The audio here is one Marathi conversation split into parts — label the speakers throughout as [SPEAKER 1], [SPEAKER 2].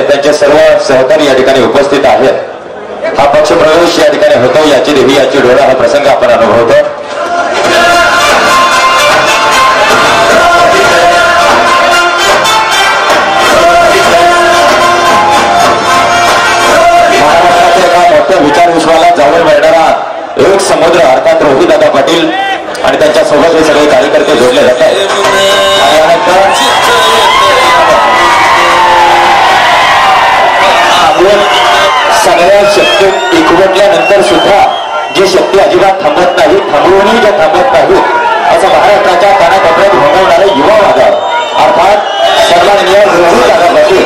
[SPEAKER 1] त्यांचे सर्व सहकारी या ठिकाणी उपस्थित आहेत। हा पक्ष प्रवेश या ठिकाणी होतो, याची देवी याची डोळा हा प्रसंग आपण अनुभवतो। मोठ्या विचार विश्वाला जाऊन मिळणारा एक समुद्र अर्थात रोहिदादा पाटील आणि त्यांच्या सोबत हे सगळे कार्यकर्ते जोडले जात आहेत। सगळ्या शक्ती एकवटल्यानंतर सुद्धा जी शक्ती अजिबात थांबत नाही, थांबवूनही ज्या थांबत नाही, असं महाराष्ट्राच्या कानाकोपऱ्यात घोंगवणारे युवा माझा अर्थात सन्माननीय रोहिदादा पाटील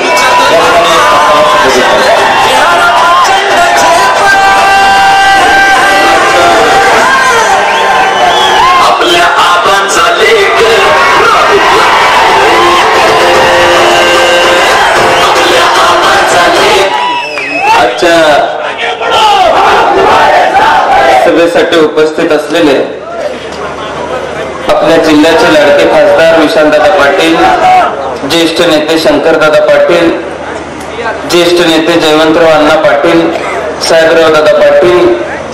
[SPEAKER 1] या ठिकाणी
[SPEAKER 2] आपल्या आबांचा लेख आजच्या सभेसाठी उपस्थित असलेले आपल्या जिल्ह्याचे लाडके खासदार विशालदादा पाटील, ज्येष्ठ नेते शंकरदादा पाटील, ज्येष्ठ नेते जयवंतराव अण्णा पाटील, साहेबराव दादा पाटील,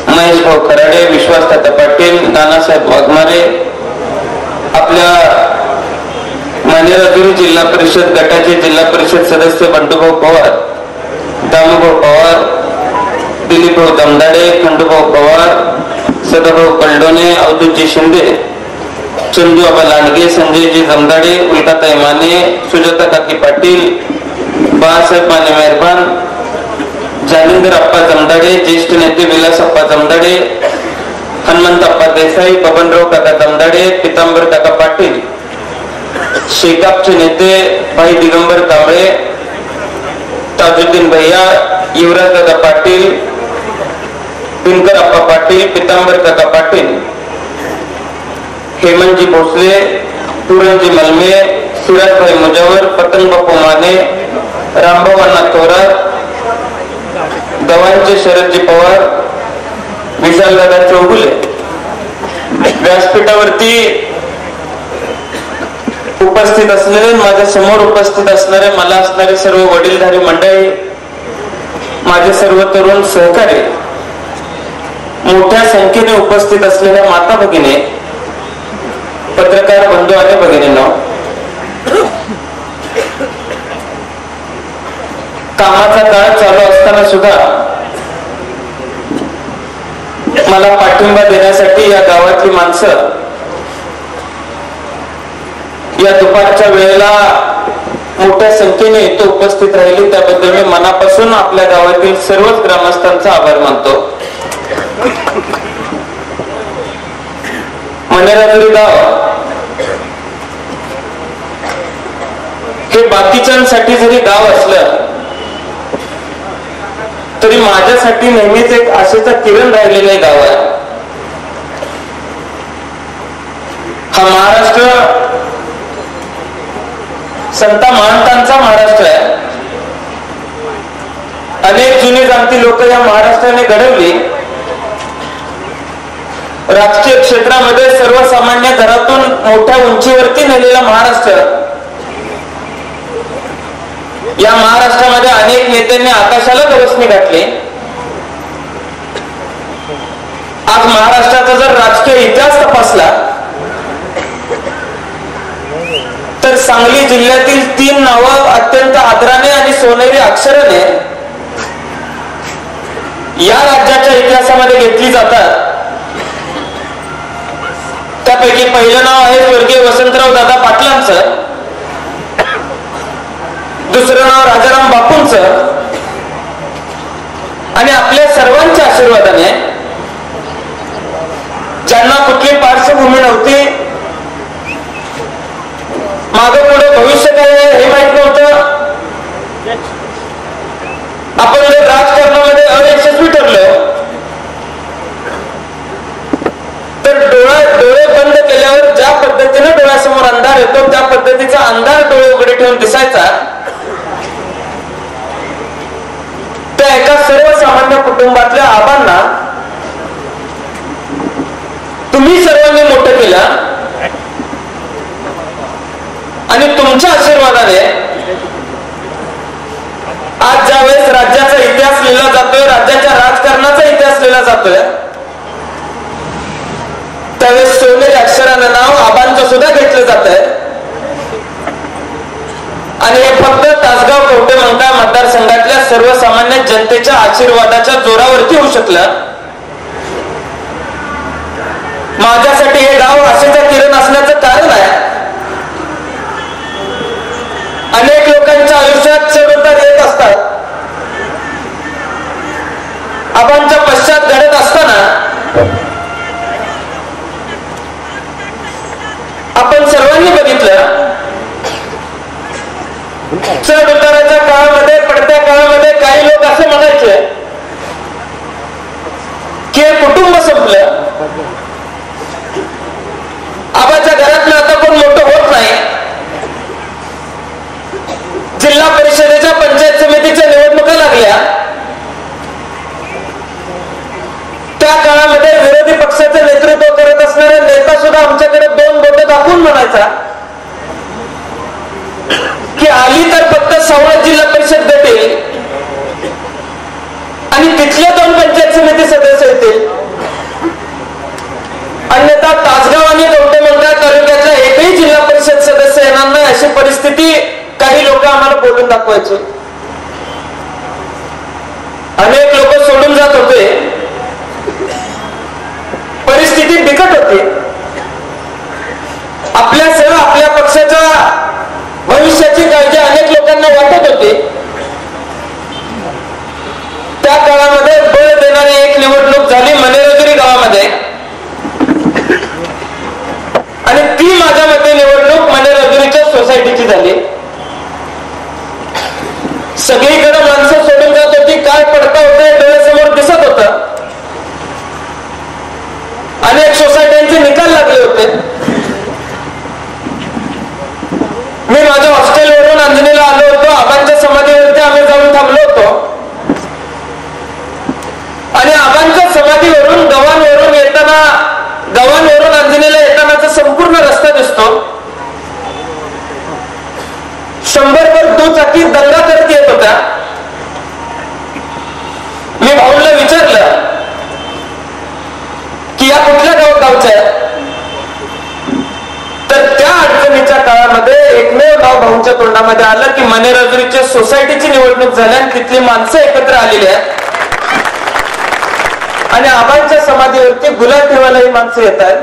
[SPEAKER 2] महेश भाऊ खराडे, विश्वासदादा पाटील, नानासाहेब वाघमारे, आपल्या मानेराजुरी जिल्हा परिषद गटाचे जिल्हा परिषद सदस्य बंडूभाऊ पवार, दामूभाऊ पवार, दिलीपभाऊ दमदाडे, खंडूभाऊ पवार, सदाभाऊ कल्डोने, अवधूतजी शिंदे, चंदूबाबा लांडगे, संजयजी जमदाडे, उल्काताई माने, सुजाता काकी पाटील, बाळासाहेब माने मेहरबान, जालिंदर अप्पा जमदाडे, ज्येष्ठ नेते विलास अप्पा जमदाडे, हनुमंत अप्पा देसाई, बबनराव काका जमदाडे, पितांबर काका पाटील, शेकापचे नेते भाई दिगंबर कांबळे, ताजुद्दीन भैया, युवराज दादा पाटील, दिनकर अप्पा पाटील, पितांबर काका पाटील, हेमंतजी भोसले, पुरणजी मलमे, सिराजभाई मुजावर, पतंग बापू माने, रामभाऊ अण्णा थोरात, गव्हांचे शरदजी पवार, विशालदादा चौगुले, व्यासपीठावरती उपस्थित असलेले, माझ्या समोर उपस्थित असणारे, मला असणारे सर्व वडीलधारी मंडळी, माझे सर्व तरुण सहकारी, मोठ्या संख्येने उपस्थित असलेल्या माता भगिनी, पत्रकार बंधू आणि भगिनींनो, कामाचा काळ चालू असताना सुद्धा मला पाठिंबा देण्यासाठी या गावातली माणसं या दुपारच्या वेळेला मोठ्या संख्येने इथं उपस्थित राहिली, त्याबद्दल मी मनापासून आपल्या गावातील सर्वच ग्रामस्थांचा आभार मानतो। मनेराजुरी गाव हे बाकीच्यांसाठी जरी गाव असलं तरी माझ्यासाठी नेहमीच एक आशेचा किरण राहिलेले गाव आहे। हा महाराष्ट्र संता महंतांचा महाराष्ट्र आहे। अनेक जुनी जाणती लोक या महाराष्ट्राने घडवली। राजकीय क्षेत्रामध्ये सर्वसामान्य घरातून मोठ्या उंचीवरती नेलेला महाराष्ट्र, या महाराष्ट्रामध्ये अनेक नेत्यांनी आकाशाला गवसणी घातली। आज महाराष्ट्राचा जर राजकीय इतिहास तपासला तर सांगली जिल्ह्यातील 3 नावं अत्यंत आदराने आणि सोनेरी अक्षराने या राज्याच्या इतिहासामध्ये घेतली जातात। त्यापैकी पहिलं नाव आहे स्वर्गीय वसंतराव दादा पाटलांचं, दुसरं नाव राजाराम बापूंचं, आणि आपल्या सर्वांच्या आशीर्वादाने ज्यांना कुठली पार्श्वभूमी नव्हती, मागे पुढे भविष्य काय हे माहित नव्हतं, आपण जर राजकारणामध्ये अयशस्वी ठरलो तर डोळे बंद केल्यावर ज्या पद्धतीने डोळ्यासमोर अंधार येतो त्या पद्धतीचा अंधार डोळे उघडे ठेवून दिसायचा, त्या एका सर्वसामान्य कुटुंबातल्या आबांना तुम्ही सर्वांनी मोठं केलं आणि तुमच्या आशीर्वादाने आज ज्या वेळेस राज्याचा इतिहास लिहिला जातोय, राज्याच्या राजकारणाचा इतिहास लिहिला जातोय, त्यावेळेस सोनेरी अक्षरानं नाव आबांचं सुद्धा घेतलं जात आहे. आणि हे फक्त तासगाव कवठेमहांकाळ मतदारसंघातल्या सर्वसामान्य जनतेच्या आशीर्वादाच्या जोरावरती होऊ शकलं. माझ्यासाठी हे गाव आशेचा किरण असण्याचं कारण आहे. अनेक लोकांच्या आयुष्यात चढ-उतार येत असतात. आबांच्या पश्चात घडत असताना आपण सर्वांनी बघितलं, चढ उताराच्या काळामध्ये, पडत्या काळामध्ये काही लोक असे म्हणायचे की हे कुटुंब संपलं, आबाच्या घरातलं आता कोण मोठं होत नाही. जिल्हा परिषदेच्या पंचायत समितीच्या निवडणुका लागल्या, त्या काळामध्ये विरोधी पक्षाचं नेतृत्व करत असणारा नेता सुद्धा आमच्याकडे 2 बोटं दाखवून म्हणायचा की आली तर फक्त सावळ जिल्हा परिषद भेटेल आणि तिथले 2 पंचायत समिती सदस्य येतील, अन्यथा तासगाव आणि कवठेमहांकाळ तालुक्यातला एकही जिल्हा परिषद सदस्य येणार नाही, अशी परिस्थिती काही लोक आम्हाला बोलून दाखवायचे. अनेक लोक सोडून जात होते, परिस्थिती बिकट होती. आपल्यासह आपल्या पक्षाच्या भविष्याची काळजी अनेक लोकांना वाटत होती. त्या काळामध्ये बळ देणारी एक निवडणूक झाली मनेरजुरी गावामध्ये, आणि ती माझ्या मते निवडणूक मनेरजुरीच्या सोसायटीची झाली. सगळीकडे माणसं सोडून जात होती, काय पडता होते डोळ्यासमोर दिसत होतं. अनेक सोसायट्यांचे निकाल लागले होते. मी माझ्या हॉस्टेलवरून अंजनीला आलो होतो. आबांच्या समाधीवरती आम्ही जाऊन थांबलो होतो आणि आबांच्या समाधीवरून गव्हाणवरून अंजनीला येतानाचा संपूर्ण रस्ता दिसतो. 100भर दुचाकी दंगा करत येत होता. मी भाऊला विचारलं की या कुठल्या गावच्या आहे, तर त्या अडचणीच्या काळामध्ये एकमेव नाव भाऊंच्या तोंडामध्ये आलं की मनेरजुरीच्या सोसायटीची निवडणूक झाली आणि तिथली माणसं एकत्र आलेली आहेत आणि आबांच्या समाधीवरती गुलाल ठेवायला ही माणसं येत आहेत.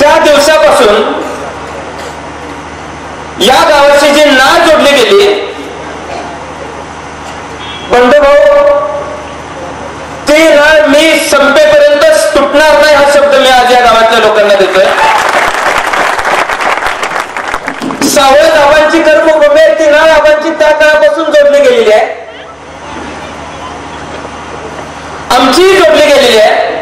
[SPEAKER 2] त्या दिवसापासून या गावाची जी नाळ जोडली गेली, बंधुभाऊ, ती नाळ मी संपेपर्यंत तुटणार नाही, हा शब्द मी आज या गावातल्या लोकांना देतोय. सावळ आबांची कर्मभूमी आहे, ती नाळ आबांची त्या काळापासून जोडली गेलेली आहे, आमचीही जोडली गेलेली आहे.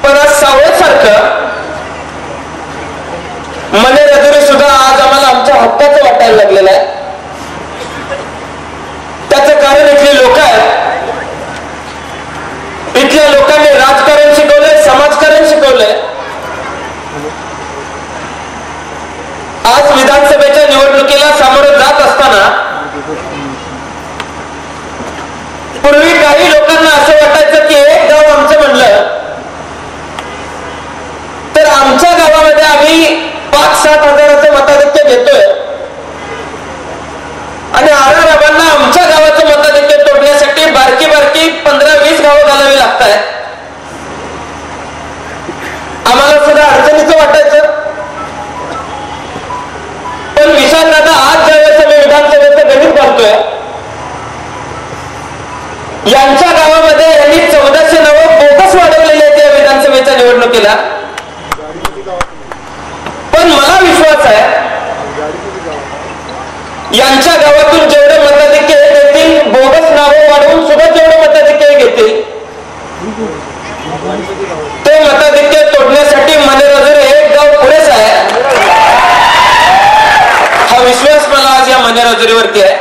[SPEAKER 2] पण आज सावळ सारखं मनेरजुरी सुद्धा आज आम्हाला आमच्या हक्काचं वाटायला लागलेलं आहे. त्याचं कारण इथली लोक आहेत. इथल्या लोकांनी राजकारण शिकवलंय, समाजकारण शिकवलंय. आज विधानसभेच्या निवडणुकीला सामोरं जात असताना पूर्वी काही लोकांना असं वाटायचं की एक गाव आमचं म्हणलं तर आमच्या गावामध्ये आम्ही 5-7 हजाराचं मताधिक्य घेतोय आणि आबांना आमच्या गावाचं मताधिक्य तोडण्यासाठी बारकी 15-20 गावं घालावी लागतात. आम्हाला सुद्धा अडचणीचं वाटायचं. पण विशाल दादा, आज ज्यावेळेस आम्ही विधानसभेचं गणित घालतोय, यांच्या गावामध्ये यांनी 1400 नावं बोगस वाढवलेली आहेत या विधानसभेच्या निवडणुकीला. पण मला विश्वास आहे यांच्या गावातून जेवढे मताधिक्य घेतील, बोगस नावं वाढवून सुद्धा जेवढे मताधिक्य घेतील, ते मताधिक्य तोडण्यासाठी मनेरजुरी एक गाव पुरेस आहे, हा विश्वास मला आज या मनेरजुरीवरती आहे.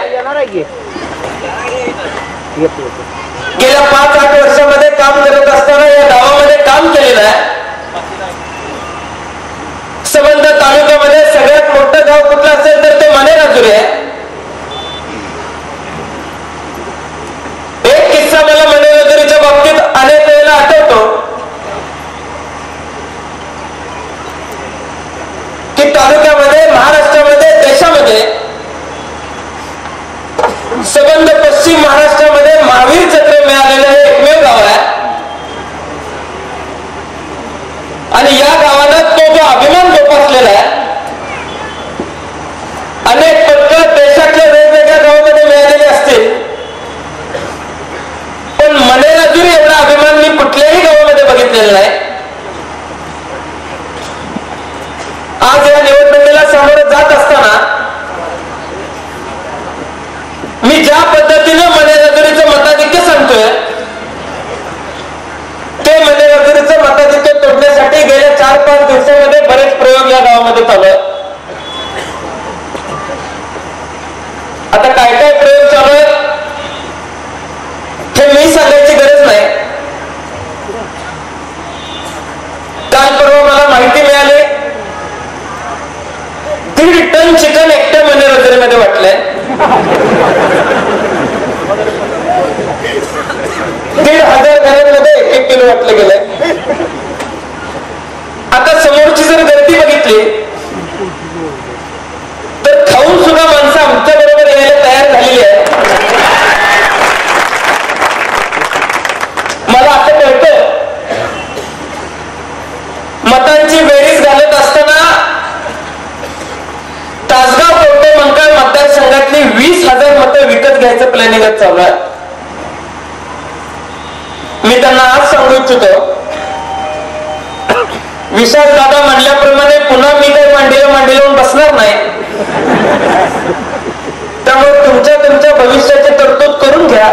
[SPEAKER 2] गेल्या 5-8 वर्षामध्ये काम करत असताना या गावामध्ये काम केलेलं आहे. संबंध तालुक्यामध्ये सगळ्यात मोठं गाव कुठलं असेल तर ते मनेराजुरी आहे. एक किस्सा मला मनेराजुरीच्या बाबतीत अनेक वेळेला आठवतो की तालुक्यामध्ये, महाराष्ट्रामध्ये, देशामध्ये संबंध पश्चिम महाराष्ट्रामध्ये महावीर चक्र मिळालेलं हे एकमेव गाव आहे. आणि या गावाला तो जो अभिमान जोपासलेला आहे, अनेक पदक देशातल्या वेगवेगळ्या गावामध्ये मिळालेले असतील, पण मनेराजुरी एवढा अभिमान मी कुठल्याही गावामध्ये बघितलेला नाही. आज या निवडणुकीला सामोरं जात असताना मी ज्या पद्धतीनं मनेराजुरीचं मताधिक्य सांगतोय, ते मनेराजुरीचं मताधिक्य तोडण्यासाठी गेल्या 4-5 दिवसामध्ये बरेच प्रयोग या गावामध्ये चालू आहेत. आता काय काय प्रयोग चालू आहेत हे मी सांगायची गरज नाही. काल परवा मला माहिती मिळाली 1.5 टन चिकन एकट्या मनेराजुरीमध्ये वाटलंय. 1,500 घरांमध्ये 1-1 किलो वाटलं गेलंय. आता समोरची जर गर्दी बघितली तर खाऊन सुद्धा माणसं आमच्या बरोबर यायला तयार झालेली आहे. मला असं कळतं मतांची बेरीज घालत असताना तासगाव कवठे मंकाळ मतदारसंघातली 20,000 मतं विकत घ्यायचं प्लॅनिंग चालू आहे. मी त्यांना आज सांगू इच्छितो, विशाल दादा म्हणल्याप्रमाणे पुन्हा मी काही मांडी लावून बसणार नाही. त्यामुळे तुमच्या भविष्याची तरतूद करून घ्या.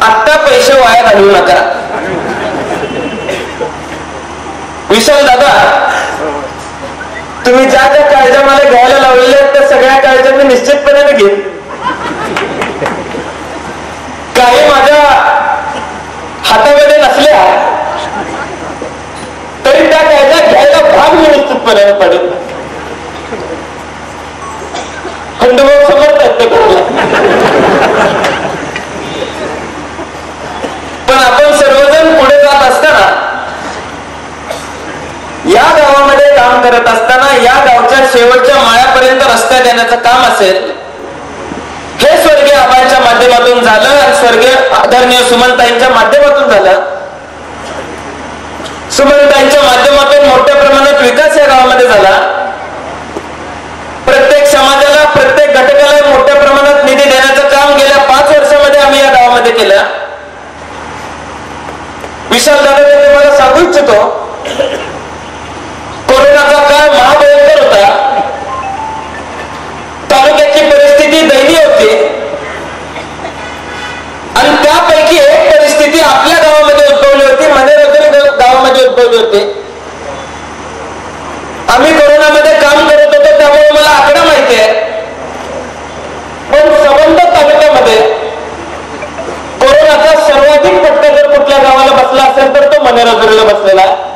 [SPEAKER 2] आत्ता पैसे वाया घालवू नका. विशाल दादा, तुम्ही ज्या ज्या काळज्या मला घ्यायला लावलेल्या आहेत त्या सगळ्या काळज्या मी निश्चितपणे घेईन. काही माझ्या हातामध्ये नसल्या तरी त्या कायद्या घ्यायला भाग मी निश्चितपणे पडेल. खंडोबा समर्थ आहेत ते करायला. पण आपण सर्वजण पुढे जात असताना, या गावामध्ये काम करत असताना, या गावच्या शेवटच्या माळ्यापर्यंत रस्ता देण्याचं काम असेल, हे स्वर्गीय आबांच्या माध्यमातून झालं आणि स्वर्गीय आदरणीय सुमनताईंच्या माध्यमातून झालं. सुमनताईंच्या माध्यमातून मोठ्या प्रमाणात विकास या गावामध्ये झाला. प्रत्येक समाजाला, प्रत्येक घटकाला मोठ्या प्रमाणात निधी देण्याचं काम गेल्या 5 वर्षामध्ये आम्ही या गावामध्ये केलं. विशाल दादा, मी तुम्हाला सांगू इच्छितो, कोरोनाचा काळ महाभयंकर होता. तालुक्याची परिस्थिती दयनीय होती आणि त्यापैकी एक परिस्थिती आपल्या गावामध्ये उद्भवली होती, मनेराजुरी गावामध्ये उद्भवली होती. आम्ही कोरोनामध्ये काम करत होतो त्यामुळे मला आकडा माहिती आहे. पण संबंध तालुक्यामध्ये कोरोनाचा सर्वाधिक फटका जर कुठल्या गावाला बसला असेल तर तो मनेराजुरीला बसलेला आहे.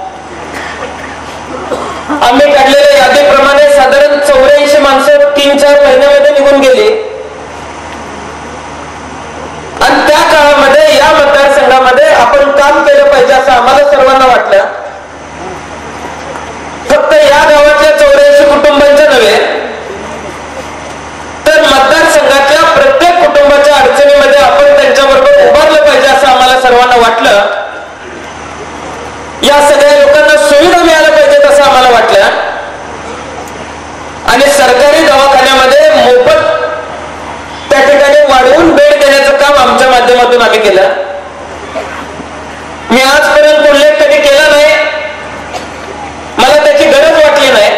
[SPEAKER 2] आम्ही काढलेल्या यादीप्रमाणे साधारण 84 माणसं 3-4 महिन्यामध्ये निघून गेली. आणि त्या काळामध्ये या मतदारसंघामध्ये आपण काम केलं पाहिजे असं आम्हाला सर्वांना वाटलं. फक्त या गावातल्या 84 कुटुंबांच्या नव्हे तर मतदारसंघातल्या प्रत्येक कुटुंबाच्या अडचणीमध्ये आपण त्यांच्याबरोबर उभारलं पाहिजे असं आम्हाला सर्वांना वाटलं. या सगळ्या लोकांना सुविधा मिळाल्या पाहिजेत असं आम्हाला वाटलं. आणि सरकारी दवाखान्यामध्ये मोफत त्या ठिकाणी वाढवून बेड देण्याचं काम आमच्या माध्यमातून आम्ही केलं. मी आजपर्यंत उल्लेख कधी केला नाही, मला त्याची गरज वाटली नाही.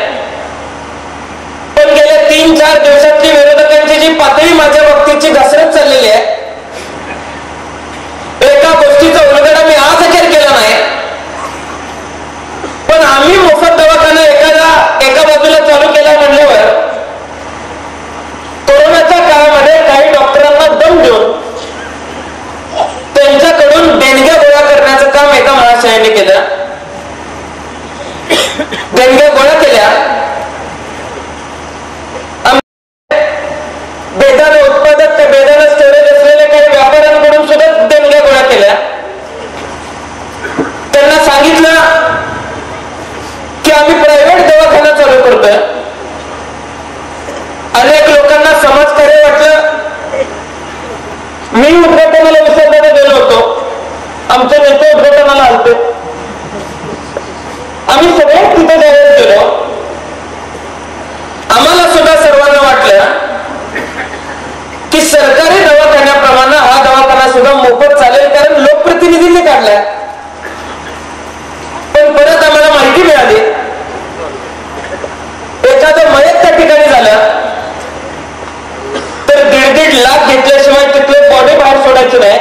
[SPEAKER 2] पण गेल्या 3-4 दिवसातली विरोधकांची जी पातळी माझ्या बाबतीची घसरत चाललेली आहे, एका गोष्टीचा उलगडा मी आज अखेर केला नाही. पण आम्ही मोफत दवाखाना एका बाजूला चालू केला म्हणल्यावर कोरोनाच्या काळामध्ये काही डॉक्टरांना दम देऊन त्यांच्याकडून देणग्या गोळा करण्याचं काम एका महाशयाने केलं. देणग्या गोळा केल्या बेदाणे उत्पादक त्या बेदाणे स्टोरेज असलेल्या काही व्यापाऱ्यांकडून सुद्धा देणग्या गोळा केल्या. त्यांना सांगितलं की आम्ही प्रायव्हेट दवाखाना चालू करतोय. अनेक लोकांना समाजकार्य वाटलं. मी उद्घाटनाला विसर्गाने गेलो होतो. आमचे नेते उद्घाटनाला आलते. आम्ही सगळे तिथे जाहीर केलो. आम्हाला सुद्धा सर्वांना वाटलं की सरकारी दवाखान्याप्रमाणे हा दवाखाना सुद्धा मोफत चालेल, कारण लोकप्रतिनिधींनी काढलाय. पण परत आम्हाला माहिती मिळाली एखादं मयत त्या ठिकाणी झालं तर 1.5 लाख घेतल्याशिवाय तिथले बॉडी बाहेर सोडायची नाही.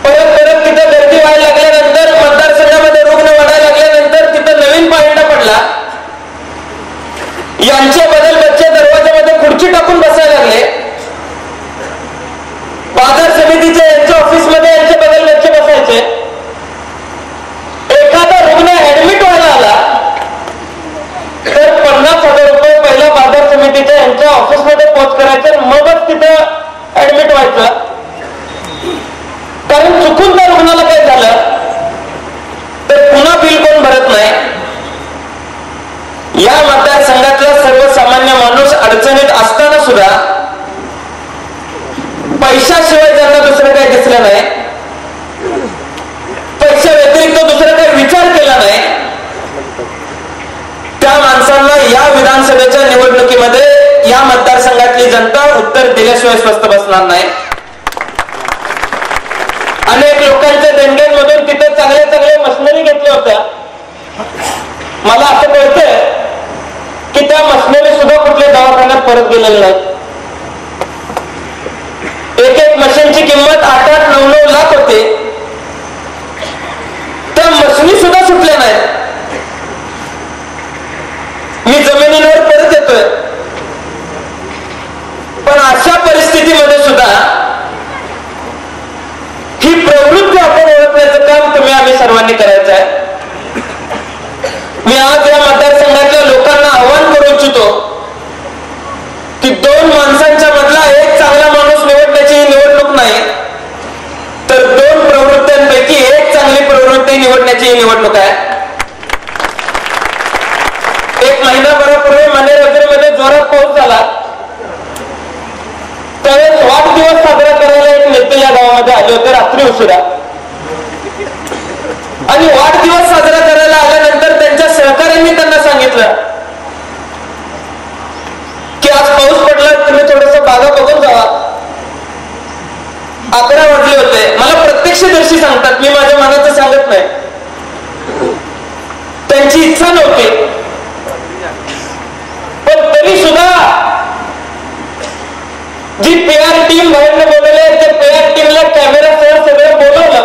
[SPEAKER 2] परत परत तिथं गर्दी व्हायला लागल्यानंतर, मतदारसंघामध्ये रुग्ण वाढायला लागल्यानंतर तिथं नवीन पायंडा पडला. यांचे बदल बच्चे दरवाजामध्ये खुर्ची टाकून बसायला लागले. बाजार समितीच्या यांच्या ऑफिसमध्ये यांचे बदल बच्चे बसायचे. एखादा रुग्ण ऍडमिट व्हायला आला तर 50,000 रुपये पहिला बाजार समितीच्या यांच्या ऑफिसमध्ये पोच करायचे, मगच तिथं ऍडमिट व्हायचं. कारण चुकून त्या रुग्णाला काय झालं तर पुन्हा बिल कोण भरत नाही. या मतदारसंघातला सर्वसामान्य माणूस अडचणीत असताना सुद्धा पैशाशिवाय त्यांना दुसरं काही दिसलं नाही, पैशा व्यतिरिक्त दुसरं काही विचार केला नाही. त्या माणसांना या विधानसभेच्या निवडणुकीमध्ये या मतदारसंघातली जनता उत्तर दिल्याशिवाय स्वस्थ बसणार नाही. अनेक लोकांच्या देणग्यांमधून तिथे चांगल्या चांगल्या मशिनरी घेतल्या होत्या. मला असं कळतंय की त्या मशिनरी सुद्धा कुठल्या दवाखान्यात परत गेलेल्या नाहीत. एक एक मशीनची किंमत 8-8, 9-9 लाख होते. त्या मशिनी सुद्धा सुटल्या नाहीत. मी जमिनीवर परत येतोय. पण अशा परिस्थितीमध्ये सुद्धा ही प्रवृत्ती आपण ओळखण्याचं काम तुम्ही आम्ही सर्वांनी करायचं आहे. मी आज या मतदारसंघातल्या लोकांना आवाहन करू इच्छितो की 2 माणसांच्या मधला एक चांगला माणूस निवडण्याची ही निवडणूक नाही, तर 2 प्रवृत्त्यांपैकी एक चांगली प्रवृत्ती निवडण्याची ही निवडणूक आहे. एक महिनाभरापूर्वी मानेरमध्ये जोरात पाऊस झाला. त्यावेळेस वाढदिवस साजरा करायला एक नेते या गावामध्ये आले होते रात्री उशिरा. आणि वाढदिवस साजरा करायला आल्यानंतर त्यांच्या सहकाऱ्यांनी त्यांना सांगितलं की आज पाऊस पडला, तुम्ही थोडस बागा बघून जावा. 11 वाजले होते. मला प्रत्यक्षदर्शी सांगतात, मी माझ्या मनाचं सांगत नाही. त्यांची इच्छा नव्हती, पण तरी सुद्धा जी PR टीम बाहेरनं बोलवली त्या PR टीमला कॅमेरासह सगळं बोलवलं.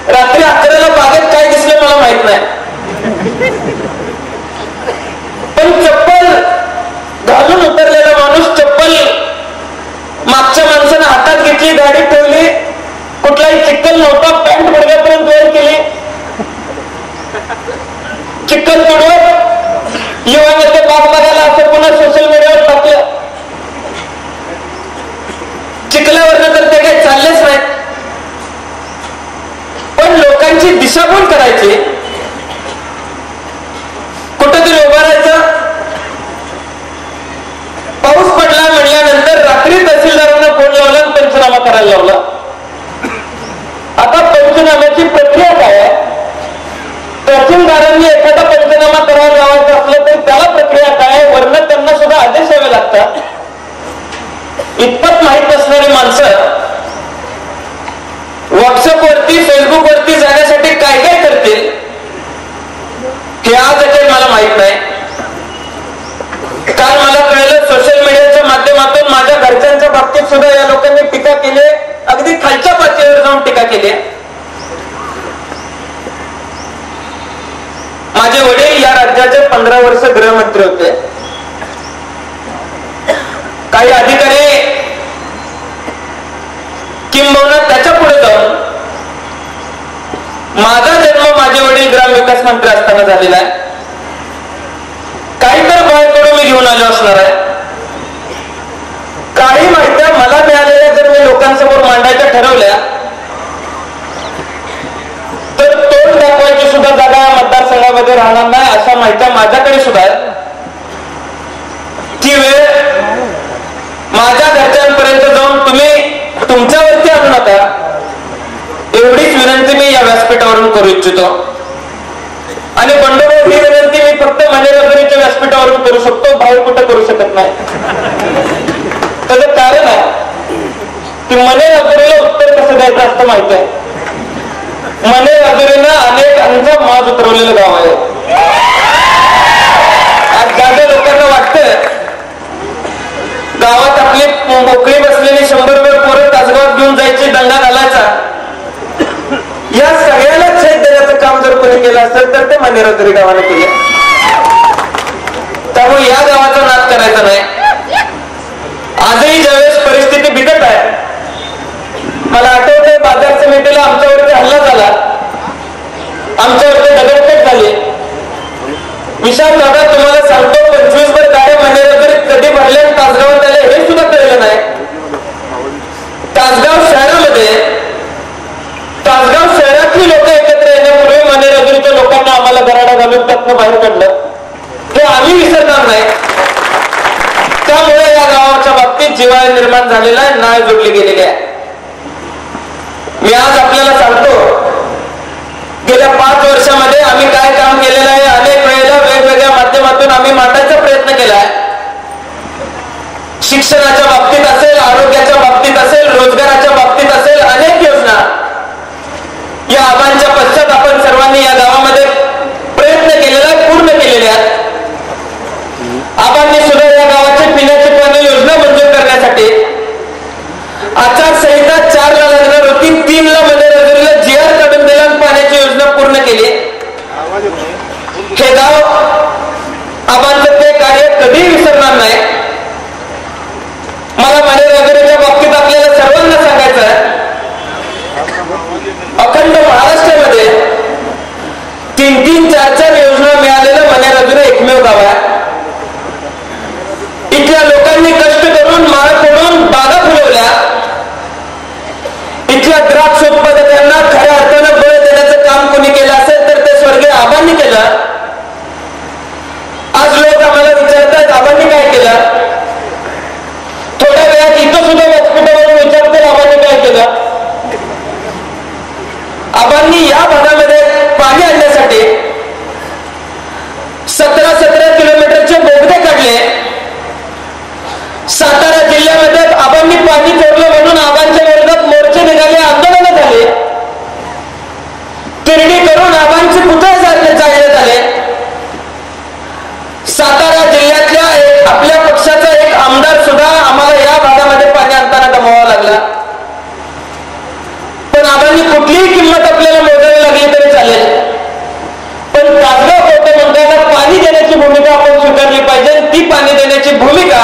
[SPEAKER 2] रात्री 11ला बागेत काय दिसलं मला माहित नाही, पण चप्पल घालून उतरलेला माणूस चप्पल मागच्या माणसानं हातात घेतली, गाडी ठेवली, कुठलाही चिखल नव्हता, पॅन्ट गुडघ्यापर्यंत वर केली, चिखल तुडवत युवा नेते बाग बघायला असं पुन्हा सोशल मीडियावर टाकलं. चिखलावरनं तर ते काही चाललेच नाही. पण लोकांची दिशाभूल करायची, कुठेतरी उभं राहायचं. पाऊस पडला म्हणल्यानंतर रात्री तहसीलदारांना फोन लावला आणि पंचनामा करायला लावला. आता पंचनाम्याची प्रक्रिया काय आहे? तहसीलदारांनी एखादा पंचनामा करायला लावायचा असलं तर त्याला प्रक्रिया काय, वरनं त्यांना सुद्धा आदेश द्यावे लागतात. इतपत माहित नसणारी माणसं व्हॉट्सअप वरती, फेसबुक वरती जाण्यासाठी काय काय करतील हे आज मला माहित नाही. काल मला कळलं सोशल मीडियाच्या माध्यमातून माझ्या घरच्यांच्या बाबतीत सुद्धा या लोकांनी टीका केली, अगदी खालच्या पातळीवर जाऊन टीका केली. माझे वडील या राज्याचे 15 वर्ष गृहमंत्री होते. काही अधिकारी किंबहुना त्याच्या पुढे जाऊन माझा जन्म माझे वडील ग्रामविकास मंत्री असताना झालेला आहे. काही तर बाहेरकडून मी घेऊन आलो असणार आहे. समोर मांडायच्या ठरवल्या तर तोंड दाखवायची सुद्धा जागा या मतदारसंघामध्ये राहणार नाही अशा माहिती माझ्याकडे सुद्धा आहे. ती वेळ माझ्या घरच्यांपर्यंत जाऊन तुम्ही तुमच्यावरती आणू नका एवढीच विनंती मी या व्यासपीठावरून करू इच्छितो. आणि बंडोबस्त ही विनंती मी फक्त मनेरगरीच्या व्यासपीठावरून करू शकतो, बाहेर कुठं करू शकत नाही. त्याचं कारण आहे की मनेरगरीला उत्तर कसं द्यायचं असतं माहित आहे. मनेरगरीनं अनेकांचा माज उतरवलेलं गाव आहे. आज ज्या लोकांना वाटतं गावात आपली मोकळी बसलेली 100 पोरं तासगावात घेऊन जायची, दंगा घालायचा, या सगळ्याला छेद देण्याचं काम जर कोणी केलं असेल तर ते मनेरगरी गावाने केले. त्यामुळे या गावाचा नाद करायचा नाही. आजही ज्यावेळेस परिस्थिती बिकट आहे, मला आठवतंय बाजार समितीला आमच्यावरती हल्ला झाला, आमच्यावरती दगडफेक झाली. विशाल दादा तुम्हाला सांगतो 25 गाड्या मनेरगरीत कधी भरल्या तासगावात आले हे सुद्धा कळलं नाही. तासगाव शहरातली लोक एकत्र येण्यापूर्वी मनेरगरीच्या लोकांना आम्हाला गराडा घालून त्यातनं बाहेर काढलं हे आम्ही विसरणार नाही. त्यामुळे या गावाच्या बाबतीत जिव्हाळा निर्माण झालेला आहे, नाळ जोडली गेलेली आहे. मी आज आपल्याला सांगतो गेल्या 5 वर्षामध्ये आम्ही काय काम केलेलं आहे. अनेक वेळेला वेगवेगळ्या माध्यमातून आम्ही मांडायचा प्रयत्न केला आहे. शिक्षणाच्या बाबतीत असेल, आरोग्याच्या बाबतीत असेल, रोजगाराच्या बाबतीत असेल, अनेक योजना या आबांच्या पश्चात आपण सर्वांनी या गावामध्ये प्रयत्न केलेला पूर्ण केलेल्या आहेत. आबांनी सुद्धा या गावाची पिण्याची पाणी योजना मंजूर करण्यासाठी आचारसंहिता 4 ला लागणार होती, 3 ला मनेरगरीला GR काढून दिला आणि पाण्याची योजना पूर्ण केली. हे गाव आबांचं ते कार्य कधीही विसरणार नाही. मला मनेरगरीच्या बाबतीत आपल्याला सर्वांना सांगायचं आहे, अखंड महाराष्ट्रामध्ये 3-3, 4-4 योजना मिळालेलं मनेरगरी एकमेव गाव आहे. इथल्या लोकांनी कष्ट करून माळ फोडून बागा फुलवल्या. इथल्या द्राक्ष उत्पादकांना खऱ्या अर्थानं बळ देण्याचं काम कोणी केलं असेल तर ते स्वर्गीय आबांनी केलं. आज लोक आम्हाला विचारतात आबांनी काय केलं. थोड्या वेळात इथं सुद्धा व्यासपीठावरून विचारतील आबांनी काय केलं. आबांनी या भागामध्ये पाणी आणण्यासाठी 17 किलोमीटरचे बोगदे काढले. सातारा जिल्ह्यामध्ये आबांनी पाणी चोरलं म्हणून आबांच्या विरोधात मोर्चे निघाले, आंदोलन झाले. तिरडी करून आबांचे पुतळे जाळण्यात आले. सातारा जिल्ह्यातल्या आपल्या पक्षाचा एक आमदार सुद्धा आम्हाला या भागामध्ये पाणी आणताना गमवावा लागला. पण आबांनी कुठलीही किंमत आपल्याला मोजावी लागली तरी चालेल, पण तासगाव कोटेमंकाला पाणी देण्याची भूमिका आपण स्वीकारली पाहिजे. ती पाणी देण्याची भूमिका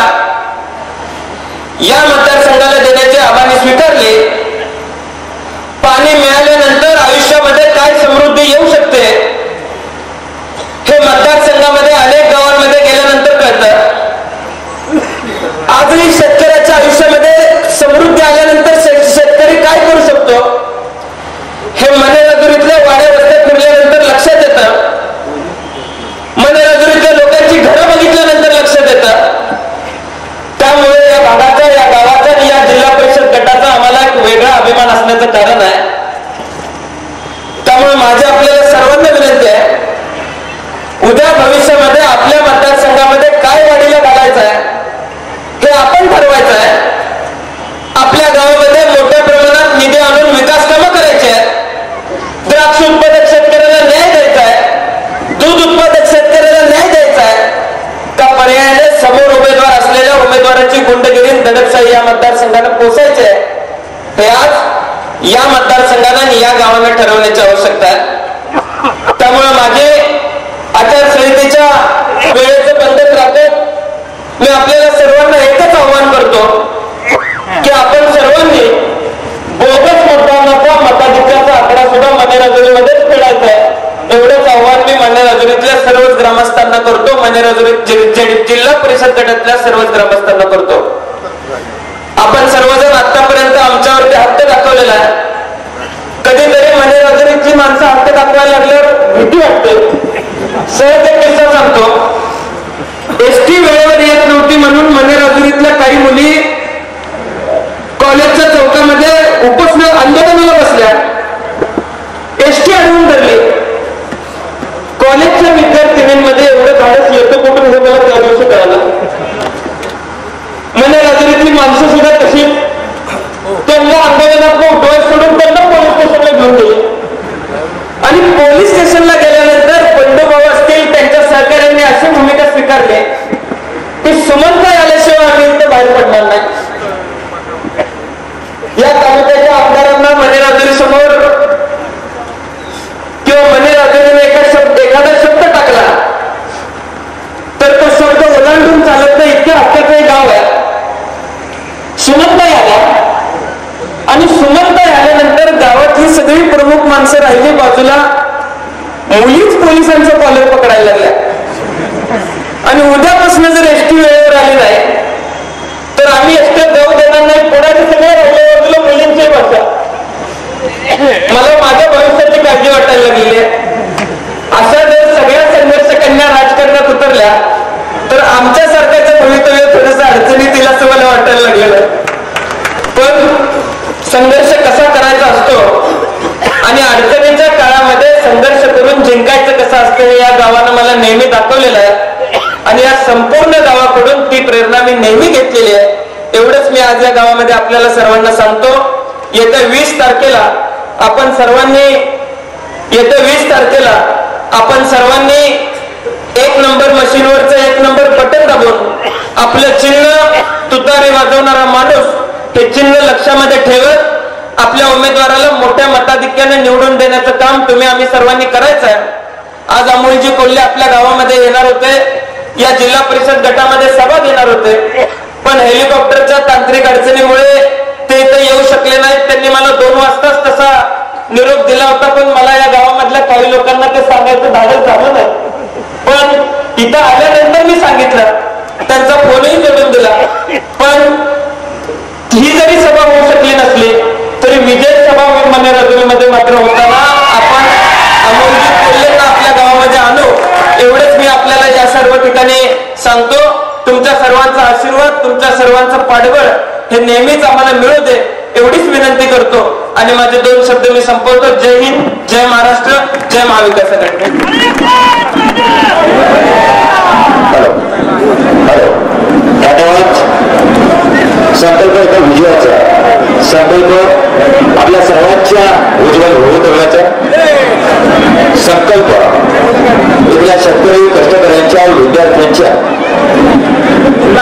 [SPEAKER 2] या मतदारसंघाला देण्याचे आबांनी स्वीकारले. पाणी मिळाल्यानंतर आयुष्यामध्ये काय समृद्धी येऊ शकते हे मतदारसंघामध्ये अनेक गावांमध्ये गेल्यानंतर कळतं. आजही शेतकऱ्याच्या आयुष्यामध्ये समृद्धी आल्यानंतर शेतकरी काय करू शकतो हे मनेरगरीतल्या वाड्या वस्त्यात फिरल्यानंतर लक्षात येतं. मनेरगरीतल्या लोकांची घरं बघितल्यानंतर लक्षात येतं. त्यामुळे या भागाचा, या गावाचा आणि या जिल्हा परिषद गटाचा आम्हाला एक वेगळा अभिमान असण्याचं कारण आहे. त्यामुळे माझी आपल्याला सर्वांना विनंती आहे, उद्या भविष्यामध्ये आपल्या मतदारसंघामध्ये काय वाढीला घालायचं आहे हे आपण ठरवायचं आहे. आपल्या गावामध्ये मोठ्या प्रमाणात निधी आणून विकास कामं करायचे आहेत. द्राक्ष उत्पादक शेतकऱ्याला न्याय द्यायचा आहे, दूध उत्पादक शेतकऱ्याला न्याय द्यायचा आहे. त्या पर्यायाने समोर उमेदवार असलेल्या उमेदवाराची गुंडगिरी, दडपशाही या मतदारसंघाला पोचायचे आहे. हे आज या मतदारसंघाला आणि या गावाला ठरवण्याची आवश्यकता आहे. त्यामुळे माझे आचारसंहितेच्या वेळेचं बंधन राखत मी आपल्याला सर्वांना एकच आव्हान करतो की आपण सर्वांनी बोगस मतदानाचा मताधिक्याचा आकडा सुद्धा मनेरगरीमध्येच फेडायचा आहे. एवढंच आव्हान मी मनेरगरीतल्या सर्वच ग्रामस्थांना करतो, मनेरगरी जिल्हा परिषद गटातल्या सर्वच ग्रामस्थांना करतो. आपण सर्वजण आतापर्यंत आमच्यावरती हक्क दाखवलेला आहे. कधीतरी मनेराजुरीची माणसं हक्क दाखवायला लागल्यावर भीती वाटते. सहज एक किस्सा सांगतो. एसटी वेळेवर येत नव्हती म्हणून मनेराजुरीतल्या काही मुली कॉलेजच्या चौकामध्ये उपोषण आंदोलनाला बसल्या. एसटी अडवून धरली. कॉलेजच्या विद्यार्थिनींमध्ये एवढं धाडस येतं कुठून हे मला त्या दिवशी कळालं. मनेराजुरीतली माणसं सुद्धा तशीच त्यांना आंदोलनात उठवाय सोडून त्यांना पोलीस स्टेशनला घेऊन गेले. आणि पोलीस स्टेशनला गेल्यानंतर बंडूभाऊ असतील त्यांच्या सहकार्यांनी अशी भूमिका स्वीकारली की सुमंत आल्याशिवाय आम्ही इथं बाहेर पडणार नाही. या तालुक्याच्या आमदारांना मनेराजुरी समोर किंवा मनेराजुरीने एखादा शब्द टाकला तर तो शब्द ओलांडून चालत नाही इतक्या हक्काचं हे गाव आहे. सुमनताई आल्या आणि सुमनताई आल्यानंतर गावातली सगळी प्रमुख माणसं राहिली बाजूला. मुलीच पोलिसांचं कॉलर पकडायला लागल्या. आणि उद्यापासून जर एसटी वेळेवर आली नाही तर आम्ही एसटीत जाऊ देणार नाही. पुढे सगळे राहिल्या बाजूला मुलींची भाषा. मला माझ्या भविष्याची काळजी वाटायला लागलेली आहे. अशा जर सगळ्या संघर्ष कन्या राजकारणात उतरल्या तर आमच्या सरकारचं भवितव्य थोडंसं अडचणीत येईल असं मला वाटायला लागलेलं आहे. पण संघर्ष कसा करायचा असतो आणि अडचणीच्या काळामध्ये संघर्ष करून जिंकायचं कसं असतं हे या गावानं मला नेहमी दाखवलेलं आहे. आणि या संपूर्ण गावाकडून ती प्रेरणा मी नेहमी घेतलेली आहे. एवढंच मी आज या गावामध्ये आपल्याला सर्वांना सांगतो. येत्या 20 तारखेला आपण सर्वांनी 1 नंबर मशीनवरचं 1 नंबर बटन दाबून आपलं चिन्ह तुतारी वाजवणारा माणूस हे चिन्ह लक्षामध्ये ठेवत आपल्या उमेदवाराला मोठ्या मताधिक्याने निवडून देण्याचं काम तुम्ही आम्ही सर्वांनी करायचं आहे. आज अमोलजी कोल्हे आपल्या गावामध्ये येणार होते. या जिल्हा परिषद गटामध्ये सभा घेणार होते. पण हेलिकॉप्टरच्या तांत्रिक अडचणीमुळे ते इथे येऊ शकले नाहीत. त्यांनी मला 2 वाजताच तसा निरोप दिला होता. पण मला या गावामधल्या काही लोकांना ते सांगायचं धाडस झालं नाही. पण इथं आल्यानंतर मी सांगितलं. त्यांचा फोनही जोडून दिला. पण ही जरी सभा होऊ शकली नसली तरी विजय सभा मनेराजुरीमध्ये मात्र होताना आपण अमोलजी कोल्हेंना आपल्या गावामध्ये आणू एवढेच मी आपल्याला या सर्व ठिकाणी सांगतो. तुमच्या सर्वांचा आशीर्वाद तुमच्या सर्वांचं पाठबळ हे नेहमीच आम्हाला मिळू दे एवढीच विनंती करतो आणि माझे 2 शब्द मी संपवतो. जय हिंद, जय महाराष्ट्र, जय महाविकास आघाडी.
[SPEAKER 1] संकल्प एका विजयाचा, संकल्प आपल्या सर्वांच्या उज्ज्वल भवितव्याचा, संकल्प इथल्या शेतकरी कष्टकऱ्यांच्या विद्यार्थ्यांच्या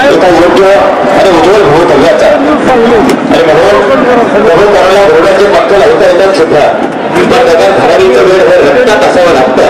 [SPEAKER 1] एका योग्य आणि उज्ज्वल भवितव्याचा. आणि म्हणून घोड्याचे पंख लावता येतात सुद्धा पण त्याच्या धडाडीचा वेळ हे रक्तात असावं लागतं.